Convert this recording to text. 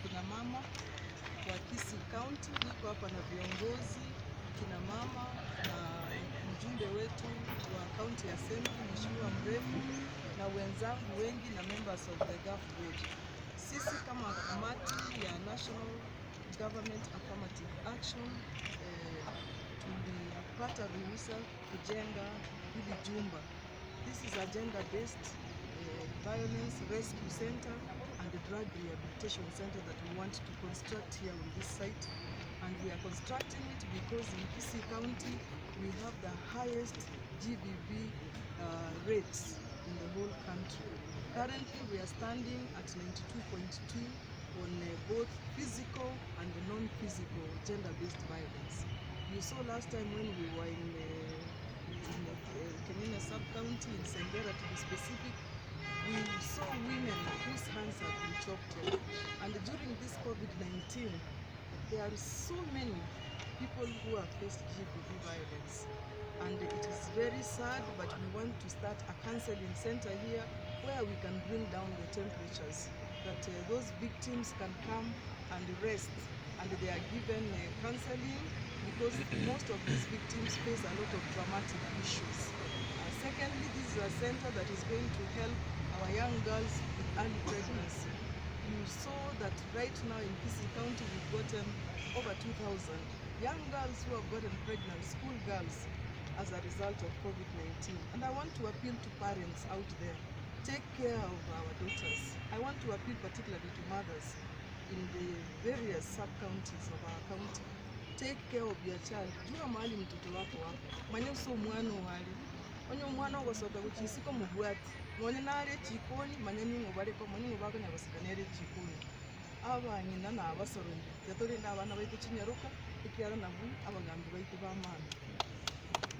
kina mama wa Kisii County. Niko hapa na viongozi kina mama na mjumbe wetu wa County Assembly Mheshimiwa Mrefu na wenzangu wengi na members of the GAF board. Sisi kama kamati ya National Government Affirmative Action tulipata ruhusa kujenga hili jumba. This is a gender-based violence rescue center and a drug rehabilitation center that we want to construct here on this site. And we are constructing it because in Kisii County we have the highest GBV rates in the whole country. Currently we are standing at 92.2 on both physical and non-physical gender-based violence. You saw last time when we were in Kenina sub-county, in Sengera to be specific, we saw women whose hands have been chopped off. And during this COVID-19, there are so many people who have faced GBV violence. And it is very sad, but we want to start a counseling center here where we can bring down the temperatures, that those victims can come and rest, and they are given counseling, because most of these victims face a lot of traumatic issues. Secondly, this is a center that is going to help our young girls with early pregnancy. You saw that right now in Kisii County we've gotten over 2,000 young girls who have gotten pregnant, school girls, as a result of COVID-19. And I want to appeal to parents out there, take care of our daughters. I want to appeal particularly to mothers in the various sub-counties of our county. Take care of your child. Jua mahali mtoto wako wako. Manye uso mwana wali. Onye mwana wasoka kuchisiko mubwati. Mwone nare chikoni, manye ningo bareko, manye ningo bako nyabasikanere chikoni. Aba nyina na abasoro ndi. Yatore na abana baitu chinyaruka, ikiara na bui abagambi baitu bamana.